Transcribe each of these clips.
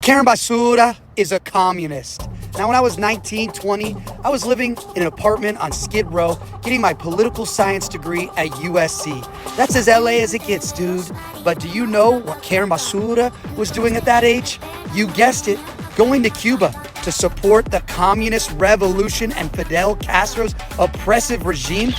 Karen Bassura is a communist. Now, when I was 19, 20, I was living in an apartment on Skid Row, getting my political science degree at USC. That's as LA as it gets, dude. But do you know what Karen Bassura was doing at that age? You guessed it, going to Cuba to support the communist revolution and Fidel Castro's oppressive regime?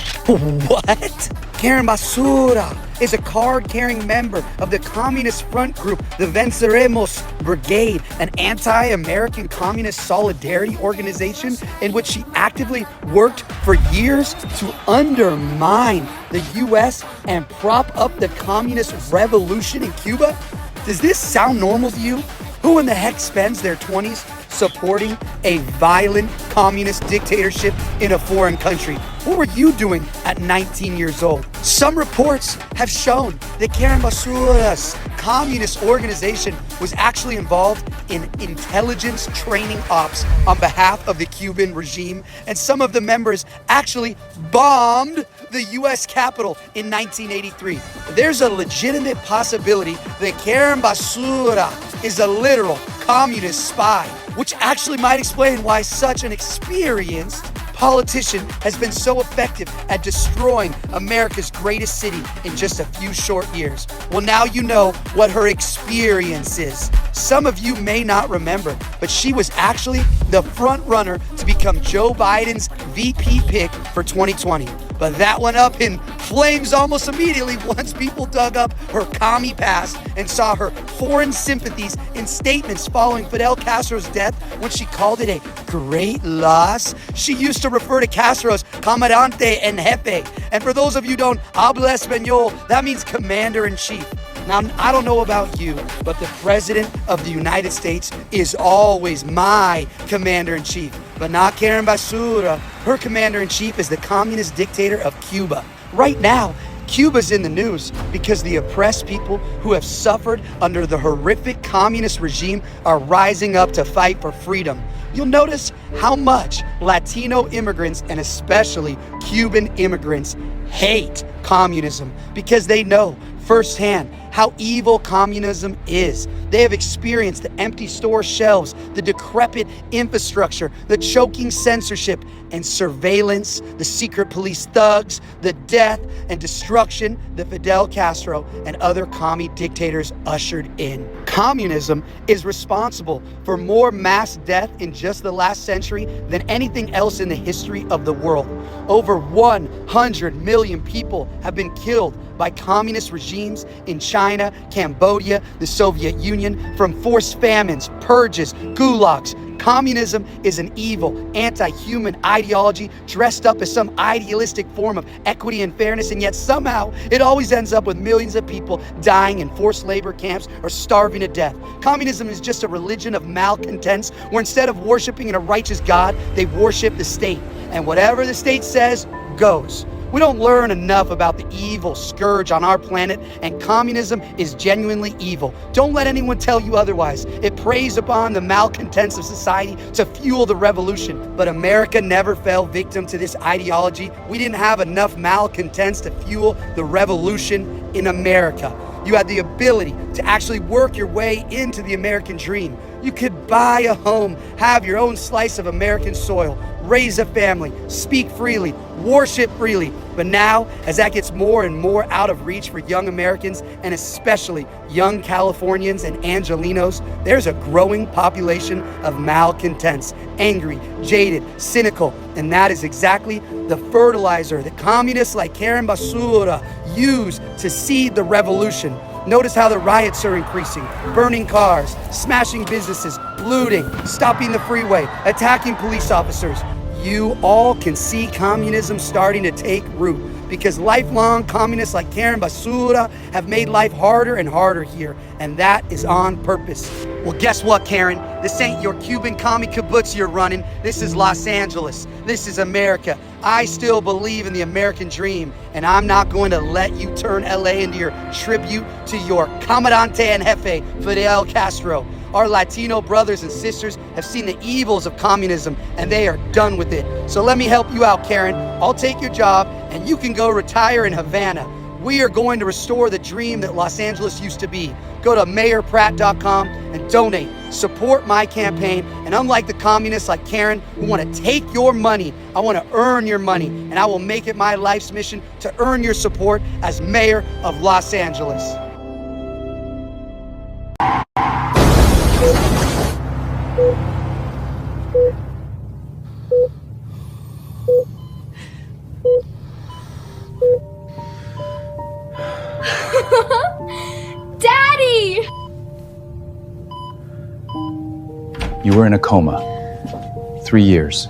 What? Karen Bassura is a card-carrying member of the Communist Front Group, the Venceremos Brigade, an anti-American communist solidarity organization in which she actively worked for years to undermine the U.S. and prop up the communist revolution in Cuba? Does this sound normal to you? Who in the heck spends their 20s supporting a violent communist dictatorship in a foreign country? What were you doing at 19 years old? Some reports have shown that Karen Bassura's communist organization was actually involved in intelligence training ops on behalf of the Cuban regime, and some of the members actually bombed the U.S. Capitol in 1983. There's a legitimate possibility that Karen Bassura is a literal communist spy, which actually might explain why such an experienced politician has been so effective at destroying America's greatest city in just a few short years. Well, now you know what her experience is. Some of you may not remember, but she was actually the front runner to become Joe Biden's VP pick for 2020. But that went up in flames almost immediately once people dug up her commie past and saw her foreign sympathies in statements following Fidel Castro's death when she called it a great loss. She used to refer to Castro as comandante en jefe. And for those of you who don't habla español, that means commander-in-chief. Now, I don't know about you, but the President of the United States is always my commander-in-chief, but not Karen Bassura. Her commander-in-chief is the communist dictator of Cuba. Right now, Cuba's in the news because the oppressed people who have suffered under the horrific communist regime are rising up to fight for freedom. You'll notice how much Latino immigrants, and especially Cuban immigrants, hate communism because they know firsthand how evil communism is. They have experienced the empty store shelves, the decrepit infrastructure, the choking censorship and surveillance, the secret police thugs, the death and destruction that Fidel Castro and other commie dictators ushered in. Communism is responsible for more mass death in just the last century than anything else in the history of the world. Over 100 million people have been killed by communist regimes in China, Cambodia, the Soviet Union, from forced famines, purges, gulags. Communism is an evil, anti-human ideology dressed up as some idealistic form of equity and fairness, and yet somehow it always ends up with millions of people dying in forced labor camps or starving to death. Communism is just a religion of malcontents where instead of worshiping a righteous God, they worship the state. And whatever the state says goes. We don't learn enough about the evil scourge on our planet, and communism is genuinely evil. Don't let anyone tell you otherwise. It preys upon the malcontents of society to fuel the revolution. But America never fell victim to this ideology. We didn't have enough malcontents to fuel the revolution in America. You had the ability to actually work your way into the American dream. You could buy a home, have your own slice of American soil, raise a family, speak freely, worship freely. But now, as that gets more and more out of reach for young Americans, and especially young Californians and Angelenos, there's a growing population of malcontents, angry, jaded, cynical, and that is exactly the fertilizer that communists like Karen Bassura use to seed the revolution. Notice how the riots are increasing, burning cars, smashing businesses, looting, stopping the freeway, attacking police officers. You all can see communism starting to take root because lifelong communists like Karen Bassura have made life harder and harder here, and that is on purpose. Well, guess what, Karen? This ain't your Cuban commie kibbutz you're running. This is Los Angeles. This is America. I still believe in the American dream, and I'm not going to let you turn LA into your tribute to your comandante en jefe, Fidel Castro. Our Latino brothers and sisters have seen the evils of communism, and they are done with it. So let me help you out, Karen. I'll take your job, and you can go retire in Havana. We are going to restore the dream that Los Angeles used to be. Go to mayorpratt.com and donate. Support my campaign. And unlike the communists like Karen who want to take your money, I want to earn your money. And I will make it my life's mission to earn your support as mayor of Los Angeles. Daddy! You were in a coma. 3 years.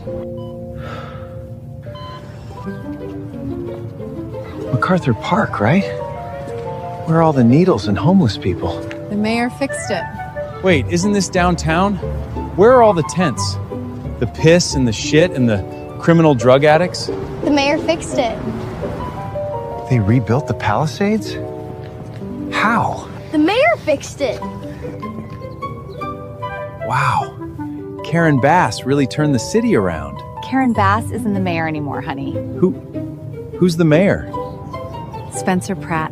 MacArthur Park, right? Where are all the needles and homeless people? The mayor fixed it. Wait, isn't this downtown? Where are all the tents? The piss and the shit and the criminal drug addicts? The mayor fixed it. They rebuilt the Palisades? How? The mayor fixed it. Wow. Karen Bass really turned the city around. Karen Bass isn't the mayor anymore, honey. Who's the mayor? Spencer Pratt.